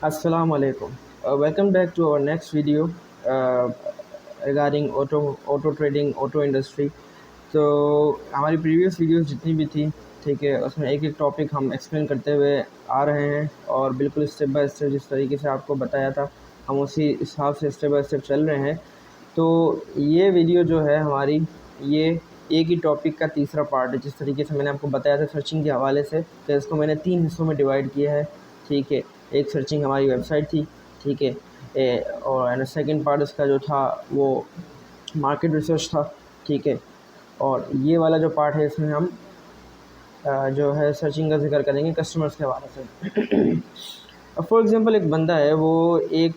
Assalamu alaikum. Welcome back to our next video uh, regarding auto trading, auto industry. तो हमारी previous videos जितनी भी थी, ठीक है, उसमें एक एक टॉपिक हम एक्सप्लेन करते हुए आ रहे हैं और बिल्कुल स्टेप बाय स्टेप जिस तरीके से आपको बताया था हम उसी हिसाब से स्टेप बाय स्टेप चल रहे हैं। तो ये वीडियो जो है हमारी, ये एक ही टॉपिक का तीसरा पार्ट है। जिस तरीके से मैंने आपको बताया था सर्चिंग के हवाले से, तो इसको मैंने 3 हिस्सों में डिवाइड किया है, ठीक है। एक सर्चिंग हमारी वेबसाइट थी, ठीक है, और सेकंड पार्ट इसका जो था वो मार्केट रिसर्च था, ठीक है। और ये वाला जो पार्ट है इसमें हम जो है सर्चिंग का जिक्र करेंगे कस्टमर्स के हवाले से। अब फॉर एग्ज़ाम्पल एक बंदा है, वो एक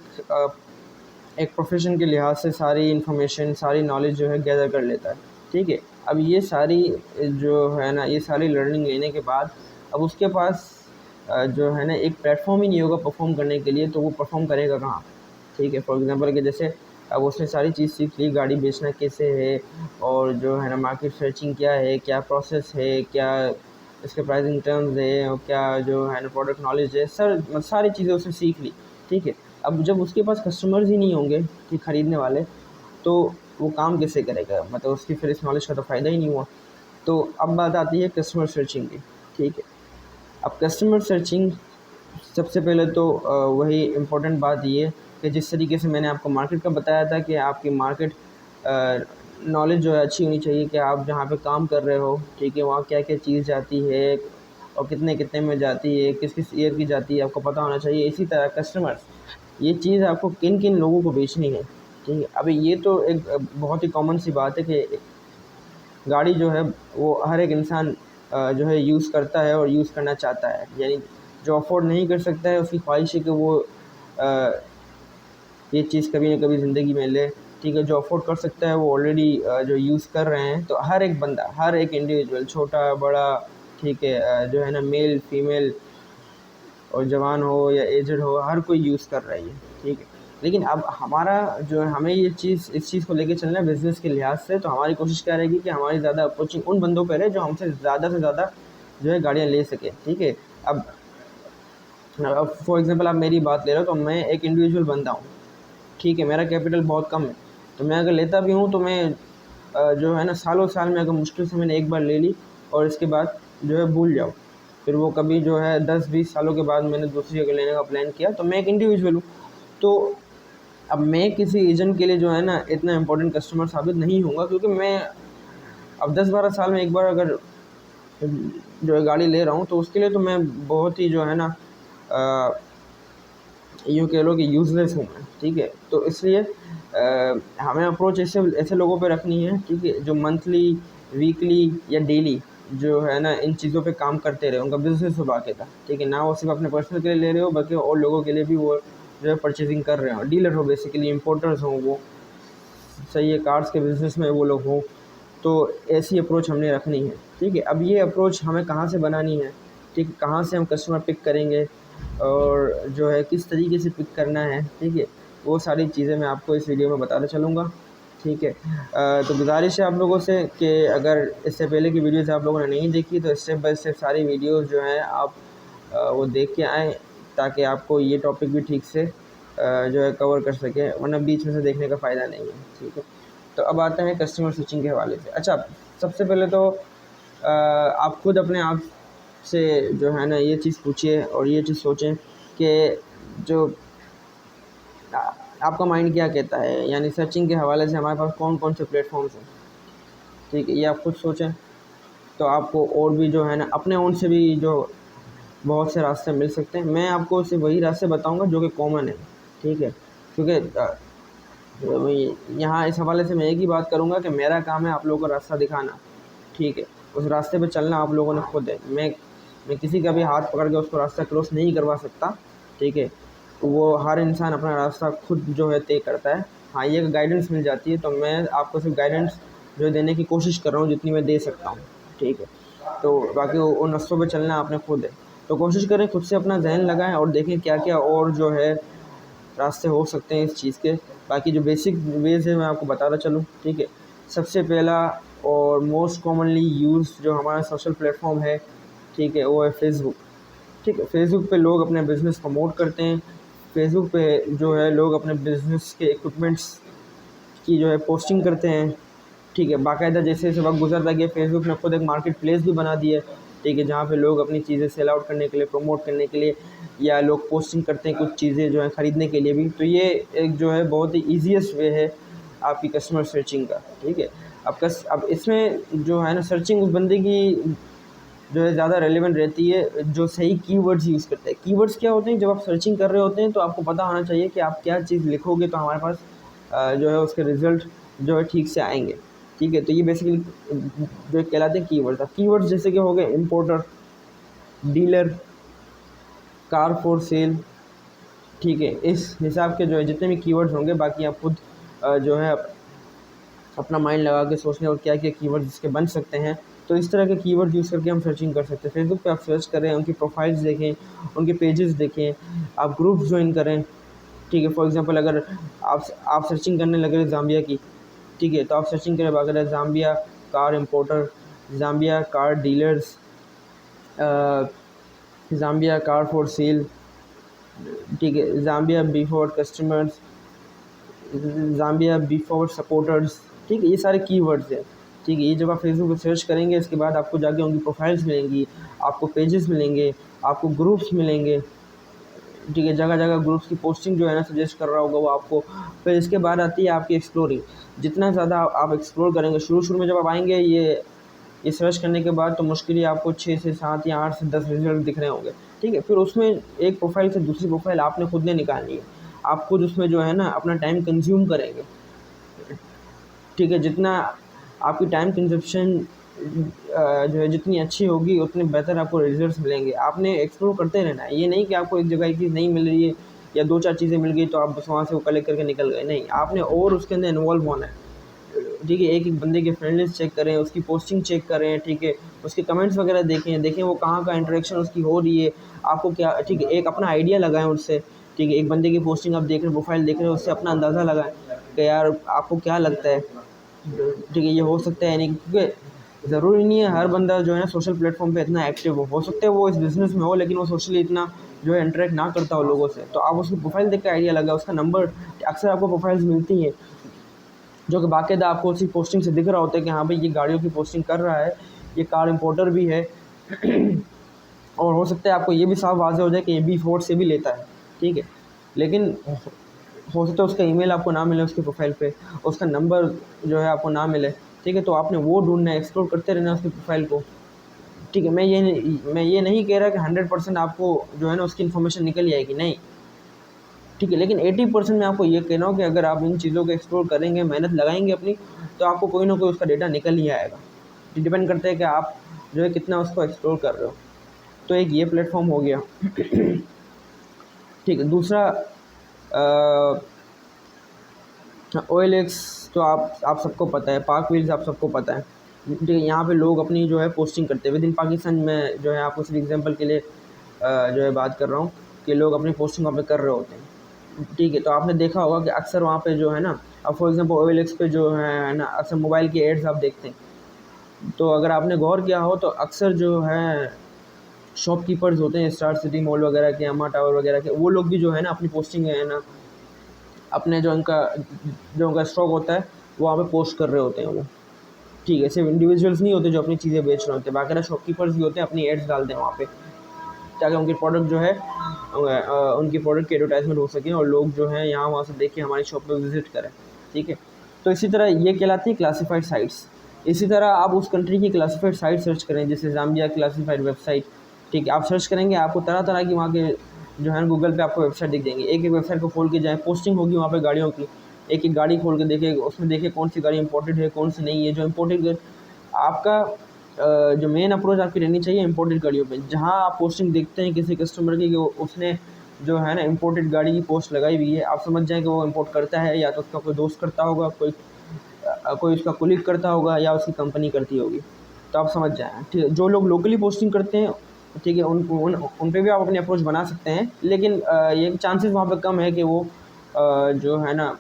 प्रोफेशन के लिहाज से सारी इन्फॉर्मेशन, सारी नॉलेज जो है गैदर कर लेता है, ठीक है। अब ये सारी जो है ना, ये सारी लर्निंग लेने के बाद अब उसके पास जो है ना एक प्लेटफॉर्म ही नहीं होगा परफॉर्म करने के लिए, तो वो परफॉर्म करेगा कहाँ, ठीक है। फॉर एग्ज़ाम्पल कि जैसे अब उसने सारी चीज़ सीख ली, गाड़ी बेचना कैसे है और जो है ना मार्केट सर्चिंग क्या है, क्या प्रोसेस है, क्या इसके प्राइसिंग टर्म्स है और क्या जो है ना प्रोडक्ट नॉलेज है, सारी चीज़ें उसने सीख ली, ठीक है। अब जब उसके पास कस्टमर्स ही नहीं होंगे, ठीक, ख़रीदने वाले, तो वो काम कैसे करेगा, मतलब उसकी फिर इस नॉलेज का तो फ़ायदा ही नहीं हुआ। तो अब बात आती है कस्टमर सर्चिंग की, ठीक है। अब कस्टमर सर्चिंग सबसे पहले तो वही इम्पोर्टेंट बात ये कि जिस तरीके से मैंने आपको मार्केट का बताया था कि आपकी मार्केट नॉलेज जो है अच्छी होनी चाहिए कि आप जहाँ पे काम कर रहे हो, ठीक है, वहाँ क्या क्या चीज़ जाती है और कितने कितने में जाती है, किस किस ईयर की जाती है, आपको पता होना चाहिए। इसी तरह कस्टमर्स, ये चीज़ आपको किन किन लोगों को बेचनी है, ठीक है। अभी ये तो एक बहुत ही कॉमन सी बात है कि गाड़ी जो है वो हर एक इंसान जो है यूज़ करता है और यूज़ करना चाहता है, यानी जो अफोर्ड नहीं कर सकता है उसकी ख्वाहिश है कि वो अ, ये चीज़ कभी ना कभी ज़िंदगी में ले, ठीक है। जो अफोर्ड कर सकता है वो ऑलरेडी जो यूज़ कर रहे हैं। तो हर एक बंदा, हर एक इंडिविजुअल, छोटा बड़ा, ठीक है, जो है ना मेल फीमेल और जवान हो या एजड हो, हर कोई यूज़ कर रही है, ठीक है। लेकिन अब हमारा जो है, हमें ये चीज़, इस चीज़ को लेके चलना है बिज़नेस के लिहाज से, तो हमारी कोशिश क्या रहेगी कि हमारी ज़्यादा अप्रोचिंग उन बंदों पे रहे जो हमसे ज़्यादा से ज़्यादा जो है गाड़ियाँ ले सके, ठीक है। अब फॉर एग्ज़ाम्पल आप मेरी बात ले रहे हो, तो मैं एक इंडिविजुअल बंदा हूँ, ठीक है, मेरा कैपिटल बहुत कम है। तो मैं अगर लेता भी हूँ तो मैं जो है ना सालों साल में अगर मुश्किल से मैंने एक बार ले ली और इसके बाद जो है भूल जाओ, फिर वो कभी जो है 10-20 सालों के बाद मैंने दूसरी जगह लेने का प्लान किया, तो मैं एक इंडिविजुअल हूँ। तो अब मैं किसी एजेंट के लिए जो है ना इतना इम्पोर्टेंट कस्टमर साबित नहीं होऊँगा, क्योंकि मैं अब 10-12 साल में एक बार अगर जो है गाड़ी ले रहा हूँ, तो उसके लिए तो मैं बहुत ही जो है ना यूँ कह लो कि यूज़लेस हूँ मैं, ठीक है। तो इसलिए हमें अप्रोच ऐसे ऐसे लोगों पे रखनी है, ठीक है, जो मंथली, वीकली या डेली जो है ना इन चीज़ों पे काम करते रहे, उनका बिज़नेस हो बाकायदा, ठीक है। ना वो सिर्फ अपने पर्सनल के लिए ले रहे हो, बल्कि और लोगों के लिए भी वो जो है परचेजिंग कर रहे हो, डीलर हो बेसिकली, इम्पोर्टर्स हों वो, सही है, कार्स के बिज़नेस में वो लोग हों। तो ऐसी अप्रोच हमने रखनी है, ठीक है। अब ये अप्रोच हमें कहाँ से बनानी है, ठीक है, कहाँ से हम कस्टमर पिक करेंगे और जो है किस तरीके से पिक करना है, ठीक है, वो सारी चीज़ें मैं आपको इस वीडियो में बताता चलूँगा, ठीक है। तो गुजारिश है आप लोगों से कि अगर इससे पहले की वीडियोज़ आप लोगों ने नहीं देखी, तो स्टेप बाय स्टेप सारी वीडियोज़ जो हैं आप वो देख के आएँ, ताकि आपको ये टॉपिक भी ठीक से जो है कवर कर सकें, वरना बीच में से देखने का फ़ायदा नहीं है, ठीक है। तो अब आते हैं कस्टमर स्विचिंग के हवाले से। अच्छा, सबसे पहले तो आप खुद अपने आप से जो है ना ये चीज़ पूछिए और ये चीज़ सोचें कि जो आ, आपका माइंड क्या कहता है, यानी सर्चिंग के हवाले से हमारे पास कौन कौन से प्लेटफॉर्म्स हैं, ठीक है, ये आप खुद सोचें। तो आपको और भी जो है ना अपने ओन से भी जो बहुत से रास्ते मिल सकते हैं। मैं आपको सिर्फ वही रास्ते बताऊंगा जो कि कॉमन है, ठीक है, क्योंकि यहाँ इस हवाले से मैं एक ही बात करूँगा कि मेरा काम है आप लोगों को रास्ता दिखाना, ठीक है। उस रास्ते पे चलना आप लोगों ने खुद है। मैं किसी का भी हाथ पकड़ के उसको रास्ता क्रॉस नहीं करवा सकता, ठीक है। वो हर इंसान अपना रास्ता खुद जो है तय करता है। हाँ, ये गाइडेंस मिल जाती है, तो मैं आपको सिर्फ गाइडेंस जो देने की कोशिश कर रहा हूँ जितनी मैं दे सकता हूँ, ठीक है। तो बाकी वो उन रास्तों पे चलना आपने खुद है। तो कोशिश करें खुद से अपना जहन लगाएं और देखें क्या क्या और जो है रास्ते हो सकते हैं इस चीज़ के। बाकी जो बेसिक वेज़ है मैं आपको बताता चलूँ, ठीक है। सबसे पहला और मोस्ट कॉमनली यूज़ जो हमारा सोशल प्लेटफॉर्म है, ठीक है, वो है फेसबुक, ठीक है। फेसबुक पे लोग अपने बिज़नेस प्रमोट करते हैं, फेसबुक पे जो है लोग अपने बिज़नेस के इक्विपमेंट्स की जो है पोस्टिंग करते हैं, ठीक है। बाकायदा जैसे जैसे वक्त गुजरता गया फेसबुक ने खुद एक मार्केट प्लेस भी बना दिया है, ठीक है, जहाँ पे लोग अपनी चीज़ें सेल आउट करने के लिए, प्रमोट करने के लिए, या लोग पोस्टिंग करते हैं कुछ चीज़ें जो है ख़रीदने के लिए भी। तो ये एक जो है बहुत ही ईजीएस्ट वे है आपकी कस्टमर सर्चिंग का, ठीक है। अब इसमें जो है ना सर्चिंग उस बंदे की जो है ज़्यादा रेलेवेंट रहती है जो सही कीवर्ड्स यूज़ करता है। कीवर्ड्स क्या होते हैं, जब आप सर्चिंग कर रहे होते हैं तो आपको पता होना चाहिए कि आप क्या चीज़ लिखोगे तो हमारे पास जो है उसके रिज़ल्ट जो है ठीक से आएंगे, ठीक है। तो ये बेसिकली जो कहलाते हैं कीवर्ड्स। अब कीवर्ड्स जैसे कि हो गए importer, dealer, car for sale, ठीक है। इस हिसाब के जो है जितने भी कीवर्ड्स होंगे, बाकी आप खुद जो है अपना माइंड लगा के सोचने और क्या क्या कीवर्ड्स इसके बन सकते हैं। तो इस तरह के कीवर्ड यूज़ करके हम सर्चिंग कर सकते हैं। फेसबुक पे आप सर्च करें, उनकी प्रोफाइल्स देखें, उनके पेजेस देखें, आप ग्रुप्स ज्वाइन करें, ठीक है। फॉर एग्जांपल अगर आप सर्चिंग करने लगे ज़ाम्बिया की, ठीक है, तो आप सर्चिंग करें अगर Zambia car importer, Zambia car dealers, Zambia car for sale, ठीक है, Zambia before customers, Zambia before supporters, ठीक है। ये सारे कीवर्ड्स हैं, ठीक है। ये जब आप फेसबुक पर सर्च करेंगे इसके बाद आपको जाके उनकी प्रोफाइल्स मिलेंगी, आपको पेजेस मिलेंगे, आपको ग्रुप्स मिलेंगे, ठीक है। जगह जगह ग्रुप्स की पोस्टिंग जो है ना सजेस्ट कर रहा होगा वो आपको। फिर इसके बाद आती है आपकी एक्सप्लोरिंग। जितना ज़्यादा आप एक्सप्लोर करेंगे, शुरू में जब आप आएंगे ये सर्च करने के बाद तो मुश्किल ही आपको 6 से 7 या 8 से 10 रिजल्ट दिख रहे होंगे, ठीक है। फिर उसमें एक प्रोफाइल से दूसरी प्रोफाइल आपने खुद ने निकालनी है। आप खुद उसमें जो है ना अपना टाइम कंज्यूम करेंगे, ठीक है। जितना आपकी टाइम कंजप्शन जो है जितनी अच्छी होगी उतने बेहतर आपको रिजल्ट्स मिलेंगे। आपने एक्सप्लोर करते रहना है, ये नहीं कि आपको एक जगह एक चीज़ नहीं मिल रही है या 2-4 चीज़ें मिल गई तो आप बस वहाँ से वो कलेक्ट करके निकल गए, नहीं। आपने और उसके अंदर इन्वॉल्व होना है, ठीक है। एक बंदे के फ्रेंड लिस्ट चेक करें, उसकी पोस्टिंग चेक करें, ठीक है, उसके कमेंट्स वगैरह देखें वो कहाँ इंटरेक्शन उसकी हो रही है, आपको क्या, ठीक है। एक अपना आइडिया लगाएं उससे, ठीक है। एक बंदे की पोस्टिंग आप देख रहे हैं, प्रोफाइल देख रहे हैं, उससे अपना अंदाज़ा लगाएं कि यार आपको क्या लगता है, ठीक है, ये हो सकता है नहीं। क्योंकि ज़रूरी नहीं है हर बंदा जो है ना सोशल प्लेटफॉर्म पे इतना एक्टिव हो सकता है वो इस बिज़नेस में हो लेकिन वो सोशली इतना जो है इंटरेक्ट ना करता हो लोगों से। तो आप उसकी प्रोफाइल देख के आइडिया लगाए, उसका नंबर, अक्सर आपको प्रोफाइल्स मिलती हैं जो कि बाकायदा आपको उसी पोस्टिंग से दिख रहा होता है कि हाँ भाई ये गाड़ियों की पोस्टिंग कर रहा है, ये कार इंपोर्टर भी है और हो सकता है आपको ये भी साफ वाज़ेह हो जाए कि ये B4 से भी लेता है, ठीक है। लेकिन हो सकता है उसका ईमेल आपको ना मिले उसके प्रोफाइल पे, उसका नंबर जो है आपको ना मिले, ठीक है। तो आपने वो ढूंढना है, एक्सप्लोर करते रहना उसकी प्रोफाइल को, ठीक है। मैं ये नहीं कह रहा कि 100% आपको जो है ना उसकी इन्फॉर्मेशन निकल आएगी, नहीं, ठीक है। लेकिन 80% मैं आपको ये कह रहा हूँ कि अगर आप इन चीज़ों को एक्सप्लोर करेंगे, मेहनत लगाएंगे अपनी, तो आपको कोई ना कोई उसका डेटा निकल ही आएगा। डिपेंड करता है कि आप जो है कितना उसको एक्सप्लोर कर रहे हो। तो एक ये प्लेटफॉर्म हो गया ठीक है। दूसरा OLX तो आप सबको पता है, पार्क व्हील्स आप सबको पता है, ठीक है। यहाँ पे लोग अपनी जो है पोस्टिंग करते हैं विद इन पाकिस्तान में, जो है आपको सिर्फ एग्जांपल के लिए जो है बात कर रहा हूँ कि लोग अपनी पोस्टिंग वहाँ पे कर रहे होते हैं, ठीक है। तो आपने देखा होगा कि अक्सर वहाँ पे जो है ना, अब फॉर एग्जांपल OLX पे जो है ना अक्सर मोबाइल की एड्स आप देखते हैं। तो अगर आपने गौर किया हो तो अक्सर जो है शॉपकीपर्स होते हैं स्टार सिटी मॉल वगैरह के, अम्मा टावर वगैरह के, वो लोग भी जो है ना अपनी पोस्टिंग है ना अपने जो उनका स्टॉक होता है वो वहाँ पे पोस्ट कर रहे होते हैं वो, ठीक है। सिर्फ इंडिविजुअल्स नहीं होते जो अपनी चीज़ें बेच रहे होते हैं, बाकायदा शॉपकीपर्स भी होते हैं, अपनी एड्स डालते हैं वहाँ पे ताकि उनके प्रोडक्ट जो है उनकी प्रोडक्ट की एडवर्टाइजमेंट हो सके और लोग जो है यहाँ वहाँ से देख के हमारी शॉप पे विज़िट करें, ठीक है। तो इसी तरह ये कहलाती है क्लासीफाइड साइट्स। इसी तरह आप उस कंट्री की क्लासीफाइड साइट सर्च करें, जैसे ज़ाम्बिया क्लासीफाइड वेबसाइट, ठीक है। आप सर्च करेंगे आपको तरह तरह की वहाँ के जो है गूगल पे आपको वेबसाइट दिख जाएंगी। एक वेबसाइट को खोल के जाएँ, पोस्टिंग होगी वहाँ पे गाड़ियों की, एक गाड़ी खोल के देखें, उसमें देखें कौन सी गाड़ी इंपोर्टेड है कौन सी नहीं है। जो इम्पोर्टेड आपका जो मेन अप्रोच आपकी रहनी चाहिए इंपोर्टेड गाड़ियों पे। जहाँ आप पोस्टिंग देखते हैं किसी कस्टमर की कि उसने जो है ना इंपोर्टेड गाड़ी की पोस्ट लगाई हुई है, आप समझ जाएँ कि वो इंपोर्ट करता है, या तो उसका कोई दोस्त करता होगा, कोई उसका कोलीग करता होगा, या उसकी कंपनी करती होगी। तो आप समझ जाएँ, ठीक है। जो लोग लोकली पोस्टिंग करते हैं, ठीक है, उन पे भी आप अपनी अप्रोच बना सकते हैं, लेकिन ये चांसेस वहाँ पे कम है कि वो जो है ना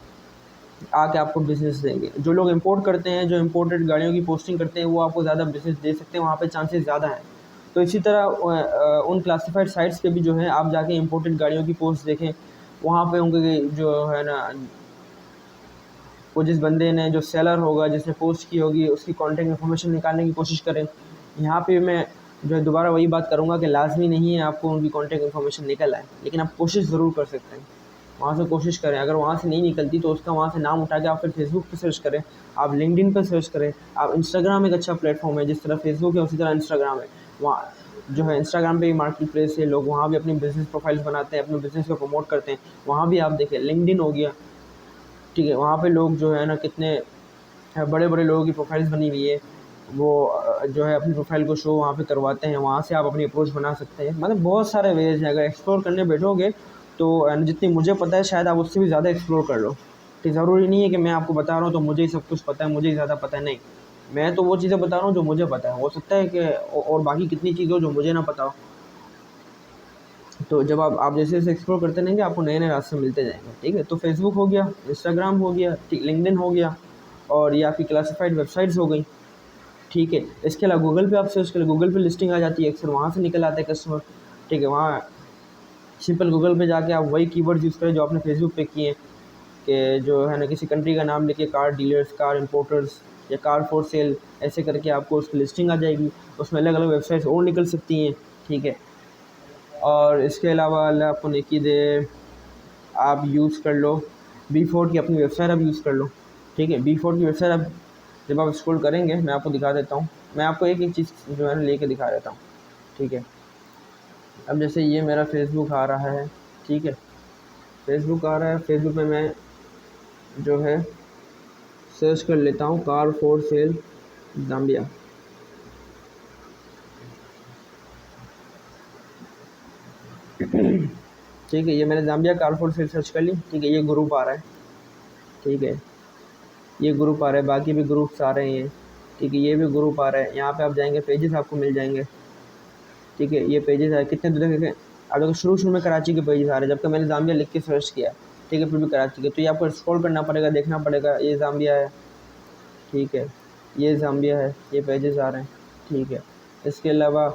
आके आपको बिज़नेस देंगे। जो लोग इंपोर्ट करते हैं, जो इंपोर्टेड गाड़ियों की पोस्टिंग करते हैं, वो आपको ज़्यादा बिज़नेस दे सकते हैं, वहाँ पे चांसेस ज़्यादा हैं। तो इसी तरह उन क्लासिफाइड साइट्स पे भी जो है आप जाके इंपोर्टेड गाड़ियों की पोस्ट देखें, वहाँ पे उनके जो है ना, वो जिस बंदे ने, जो सेलर होगा जिसने पोस्ट की होगी, उसकी कॉन्टैक्ट इन्फॉर्मेशन निकालने की कोशिश करें। यहाँ पे मैं जो है दोबारा वही बात करूँगा कि लाजमी नहीं है आपको उनकी कॉन्टैक्ट इन्फॉर्मेशन निकल आए, लेकिन आप कोशिश ज़रूर कर सकते हैं। वहाँ से कोशिश करें, अगर वहाँ से नहीं निकलती तो उसका वहाँ से नाम उठा के आप फिर फेसबुक पे सर्च करें, आप लिंक्डइन पे सर्च करें, आप इंस्टाग्राम एक अच्छा प्लेटफॉर्म है, जिस तरह फेसबुक है उसी तरह इंस्टाग्राम है। वहाँ जो है इंस्टाग्राम पे भी मार्केट प्लेस है, लोग वहाँ भी अपनी बिज़नेस प्रोफाइल्स बनाते हैं, अपने बिज़नेस को प्रमोट करते हैं, वहाँ भी आप देखें। लिंक्डइन हो गया, ठीक है, वहाँ पे लोग जो है ना कितने बड़े बड़े लोगों की प्रोफाइल्स बनी हुई है, वो जो है अपनी प्रोफाइल को शो वहाँ पे करवाते हैं, वहाँ से आप अपनी अप्रोच बना सकते हैं। मतलब बहुत सारे वेज हैं, अगर एक्सप्लोर करने बैठोगे तो जितनी मुझे पता है शायद आप उससे भी ज़्यादा एक्सप्लोर कर लो। ठीक, ज़रूरी नहीं है कि मैं आपको बता रहा हूँ तो मुझे ही सब कुछ पता है, मुझे ही ज़्यादा पता है, नहीं। मैं तो वो चीज़ें बता रहा हूँ जो मुझे पता है, हो सकता है कि और बाकी कितनी चीज़ें हो जो मुझे ना पता हो। तो जब आप जैसे जैसे एक्सप्लोर करते रहेंगे आपको नए नए रास्ते मिलते जाएंगे। ठीक है, तो फेसबुक हो गया, इंस्टाग्राम हो गया, ठीक, लिंक्डइन हो गया, और ये आपकी क्लासिफाइड वेबसाइट्स हो गई। ठीक है, इसके अलावा गूगल पे आप सर्च करें, गूगल पे लिस्टिंग आ जाती है, अक्सर वहाँ से निकल आते हैं कस्टमर। ठीक है, वहाँ सिंपल गूगल पे जाके आप वही कीवर्ड्स यूज़ करें जो आपने फेसबुक पे किए हैं, कि जो है ना किसी कंट्री का नाम लिखिए, कार डीलर्स, कार इंपोर्टर्स, या कार फॉर सेल, ऐसे करके आपको उसकी लिस्टिंग आ जाएगी। उसमें अलग अलग वेबसाइट्स और निकल सकती हैं। ठीक है, और इसके अलावा अल्लाह आपको नेकी दे, आप यूज़ कर लो बी4 की अपनी वेबसाइट, आप यूज़ कर लो। ठीक है, बी4 की वेबसाइट आप जब आप स्क्रॉल करेंगे, मैं आपको दिखा देता हूँ, मैं आपको एक एक चीज़ जो है ना लेके दिखा देता हूँ। ठीक है, अब जैसे ये मेरा फेसबुक आ रहा है, ठीक है, फेसबुक आ रहा है, फेसबुक में मैं जो है सर्च कर लेता हूँ कार फॉर सेल जाम्बिया। ठीक है, ये मैंने Zambia car for sale search कर ली। ठीक है, ये ग्रुप आ रहा है। ठीक है, ये ग्रुप आ रहा है, बाकी भी ग्रुप्स आ रहे हैं। ठीक है, ये भी ग्रुप आ रहा है। यहाँ पे आप जाएंगे, पेजेस आपको मिल जाएंगे। ठीक है, ये पेजेस है, कितने दूर के, अब देखो शुरू में कराची के पेजेस आ रहे हैं, जबकि मैंने जाम्बिया लिख के सर्च किया। ठीक है, फिर भी कराची के, तो ये आपको स्क्रॉल करना पड़ेगा, देखना पड़ेगा, ये जाम्बिया है। ठीक है, ये जाम्बिया है, ये पेजेस आ रहे हैं। ठीक है, इसके अलावा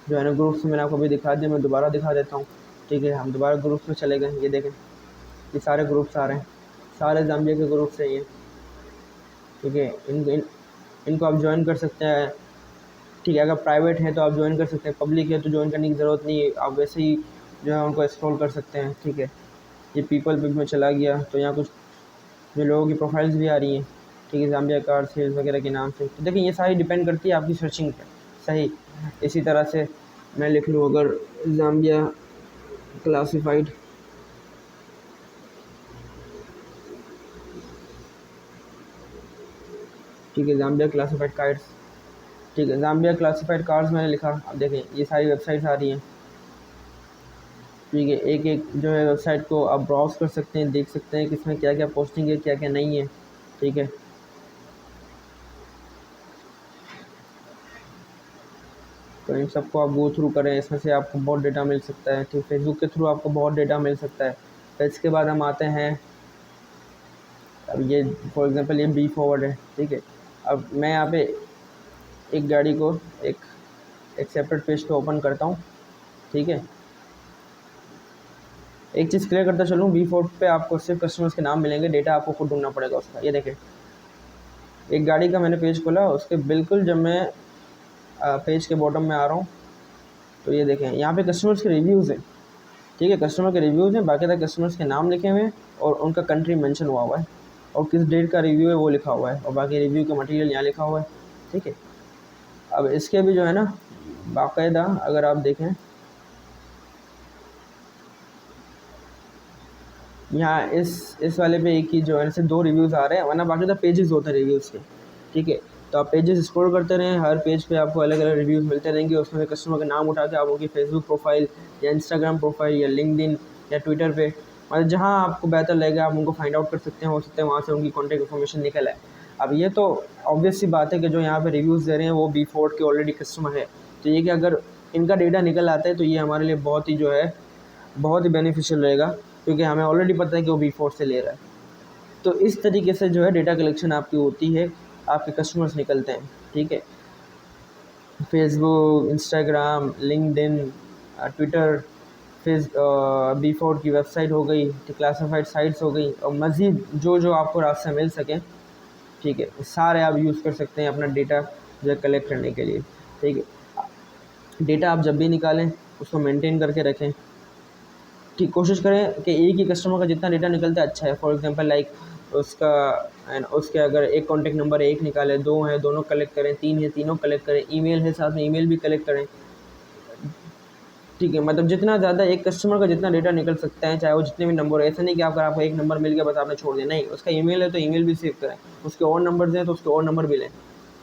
जो है ना ग्रुप्स मैंने आपको अभी दिखा दिया, मैं दोबारा दिखा देता हूँ। ठीक है, हम दोबारा ग्रुप्स में चले गए, ये देखें, ये सारे ग्रुप्स आ रहे हैं, सारे जाम्बिया के ग्रुप्स हैं ये। ठीक है, इनको आप ज्वाइन कर सकते हैं। ठीक है, अगर प्राइवेट है तो आप ज्वाइन कर सकते हैं, पब्लिक है तो ज्वाइन करने की ज़रूरत नहीं है, आप वैसे ही जो है उनको एक्सप्लोर कर सकते हैं। ठीक है, ये पीपल पे में चला गया, तो यहाँ कुछ जो लोगों की प्रोफाइल्स भी आ रही हैं। ठीक है, जाम्बिया कार सेल्स वगैरह के नाम से। तो देखिए, ये सारी डिपेंड करती है आपकी सर्चिंग पे। सही, इसी तरह से मैं लिख लूँ अगर जाम्बिया क्लासिफाइड, ठीक है, जाम्बिया क्लासिफाइड कार्ड्स। ठीक है, जाम्बिया क्लासिफाइड कार्ड्स मैंने लिखा, अब देखें ये सारी वेबसाइट्स आ रही हैं। ठीक है, एक एक जो है वेबसाइट को आप ब्राउज़ कर सकते हैं, देख सकते हैं कि इसमें क्या क्या पोस्टिंग है, क्या क्या नहीं है। ठीक है, तो इन सबको आप गो थ्रू करें, इसमें से आपको बहुत डेटा मिल सकता है। ठीक, फेसबुक के थ्रू आपको बहुत डेटा मिल सकता है। फिर इसके बाद हम आते हैं, अब ये फॉर एग्ज़ाम्पल ये बी फॉरवर्ड है। ठीक है, अब मैं यहाँ पे एक गाड़ी को एक एक सेपरेट पेज पे ओपन करता हूँ। ठीक है, एक चीज़ क्लियर करता चलूँ, बी4 पे आपको सिर्फ कस्टमर्स के नाम मिलेंगे, डेटा आपको खुद ढूंढना पड़ेगा उसका। ये देखें, एक गाड़ी का मैंने पेज खोला, उसके बिल्कुल जब मैं पेज के बॉटम में आ रहा हूँ, तो ये देखें यहाँ पे कस्टमर्स के रिव्यूज़ हैं। ठीक है, कस्टमर के रिव्यूज़ हैं, बाकायदा कस्टमर्स के नाम लिखे हुए हैं और उनका कंट्री मेंशन हुआ हुआ है, और किस डेट का रिव्यू है वो लिखा हुआ है, और बाकी रिव्यू का मटेरियल यहाँ लिखा हुआ है। ठीक है, अब इसके भी जो है ना बाकायदा अगर आप देखें, यहाँ इस वाले पे एक ही जो है से 2 रिव्यूज़ आ रहे हैं, वरना बाकी तो पेजेस होते हैं रिव्यूज़ के। ठीक है, तो आप पेजेस स्क्रॉल करते रहें, हर पेज पे आपको अलग अलग रिव्यूज़ मिलते रहेंगे, उसमें से कस्टमर का नाम उठा के आप उनकी फेसबुक प्रोफाइल या इंस्टाग्राम प्रोफाइल या लिंक्डइन या ट्विटर पे, मतलब जहाँ आपको बेहतर लगेगा आप उनको फाइंड आउट कर सकते हैं, हो सकता है वहाँ से उनकी कॉन्टैक्ट इन्फॉर्मेशन निकल आए। अब ये तो ऑब्वियस सी बात है कि जो यहाँ पे रिव्यूज़ दे रहे हैं वो बी4 के ऑलरेडी कस्टमर है, तो ये कि अगर इनका डेटा निकल आता है तो ये हमारे लिए बहुत ही जो है बहुत ही बेनिफिशियल रहेगा, क्योंकि हमें ऑलरेडी पता है कि वो बी4 से ले रहा है। तो इस तरीके से जो है डेटा कलेक्शन आपकी होती है, आपके कस्टमर्स निकलते हैं। ठीक है, फेसबुक, इंस्टाग्राम, लिंक्डइन, ट्विटर, फिर B4 की वेबसाइट हो गई, क्लासिफाइड साइट्स हो गई, और मज़ीद जो जो आपको रास्ते मिल सकें, ठीक है, सारे आप यूज़ कर सकते हैं अपना डेटा जो है कलेक्ट करने के लिए। ठीक है, डेटा आप जब भी निकालें उसको मेंटेन करके रखें। ठीक, कोशिश करें कि एक ही कस्टमर का जितना डेटा निकलता है अच्छा है। फॉर एग्जांपल लाइक उसका एंड उसके अगर एक कॉन्टैक्ट नंबर है, एक निकाले, दो है दोनों कलेक्ट करें, तीन है तीनों कलेक्ट करें, ईमेल है साथ में ईमेल भी कलेक्ट करें। ठीक है, मतलब जितना ज़्यादा एक कस्टमर का जितना डेटा निकल सकता है, चाहे वो जितने भी नंबर है, ऐसा नहीं कि अगर आपको एक नंबर मिल गया बस आपने छोड़ दिया, नहीं, उसका ईमेल है तो ईमेल भी सेव करें, उसके और नंबर हैं तो उसके और नंबर भी लें।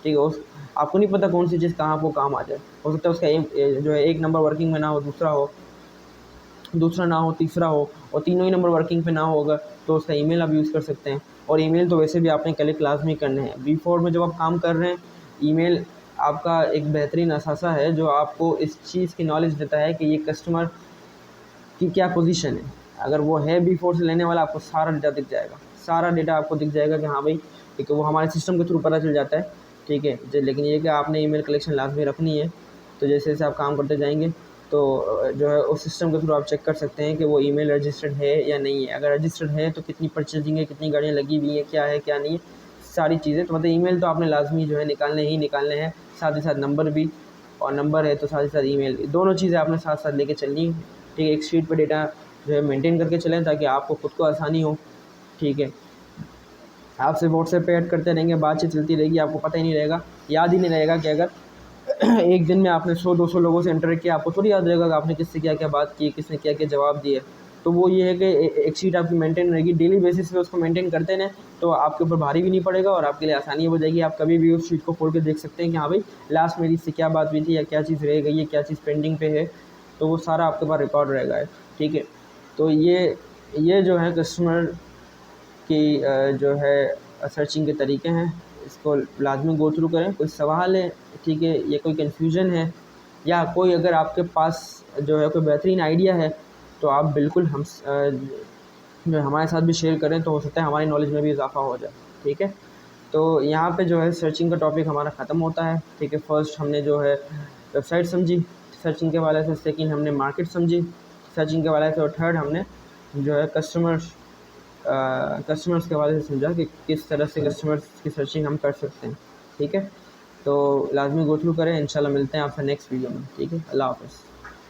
ठीक है, उस आपको नहीं पता कौन सी चीज़ कहाँ आपको काम आ जाए, हो सकता है उसका जो है एक नंबर वर्किंग में ना हो, दूसरा हो, दूसरा ना हो, तीसरा हो, और तीनों ही नंबर वर्किंग पे ना होगा तो उसका ईमेल आप यूज़ कर सकते हैं। और ईमेल तो वैसे भी आपने कलेक्ट लाज़मी करने हैं। B4 में जब आप काम कर रहे हैं, ईमेल आपका एक बेहतरीन असासा है जो आपको इस चीज़ की नॉलेज देता है कि ये कस्टमर की क्या पोजीशन है। अगर वो है B4 से लेने वाला, आपको सारा डेटा दिख जाएगा, सारा डेटा आपको दिख जाएगा कि हाँ भाई, ठीक है, वो हमारे सिस्टम के थ्रू पता चल जाता है। ठीक है, लेकिन ये कि आपने ईमेल कलेक्शन लाजमी रखनी है। तो जैसे जैसे आप काम करते जाएंगे तो जो है उस सिस्टम के थ्रू आप चेक कर सकते हैं कि वो ईमेल रजिस्टर्ड है या नहीं है। अगर रजिस्टर्ड है तो कितनी परचेजिंग है, कितनी गाड़ियाँ लगी हुई हैं, क्या है क्या नहीं है, सारी चीज़ें। तो मतलब ईमेल तो आपने लाजमी जो है निकालने ही निकालने हैं, साथ ही साथ नंबर भी, और नंबर है तो साथ ही साथ ईमेल भी, दोनों चीज़ें आपने साथ साथ लेके चलनी है। ठीक है, एक शीट पे डेटा जो है मेंटेन करके चलें ताकि आपको खुद को आसानी हो। ठीक है, आप सिर्फ व्हाट्सएप पे ऐड करते रहेंगे, बातचीत चलती रहेगी, आपको पता ही नहीं रहेगा, याद ही नहीं रहेगा कि अगर एक दिन में आपने 100-200 लोगों से इंटरेक्ट किया, आपको थोड़ी याद रहेगा कि आपने किससे क्या क्या बात की, किसने क्या क्या जवाब दिए। तो वो ये है कि एक शीट आपकी मेंटेन रहेगी, डेली बेसिस पे उसको मेंटेन करते रहें तो आपके ऊपर भारी भी नहीं पड़ेगा और आपके लिए आसानी हो जाएगी। आप कभी भी उस शीट को खोल के देख सकते हैं कि हाँ भाई, लास्ट मेरी इससे क्या बात हुई थी, या क्या चीज़ रह गई है, क्या चीज़ पेंडिंग पे है, तो वो सारा आपके पास रिकॉर्ड रहेगा है। ठीक है, तो ये जो है कस्टमर की जो है सर्चिंग के तरीके हैं, इसको लाजमी गो थ्रू करें। कोई सवाल है, ठीक है, या कोई कन्फ्यूजन है, या कोई अगर आपके पास जो है कोई बेहतरीन आइडिया है, तो आप बिल्कुल जो हमारे साथ भी शेयर करें, तो हो सकता है हमारी नॉलेज में भी इजाफ़ा हो जाए। ठीक है, तो यहाँ पे जो है सर्चिंग का टॉपिक हमारा ख़त्म होता है। ठीक है, फर्स्ट हमने जो है वेबसाइट समझी सर्चिंग के वाले से, सेकंड हमने मार्केट समझी सर्चिंग के वाले से, और थर्ड हमने जो है कस्टमर्स के हवाले से समझा कि किस तरह से कस्टमर्स की सर्चिंग हम कर सकते हैं। ठीक है, तो लाजमी गो थ्रू करें। इंशाल्लाह मिलते हैं आपसे नेक्स्ट वीडियो में। ठीक है, अल्लाह हाफ़िज़।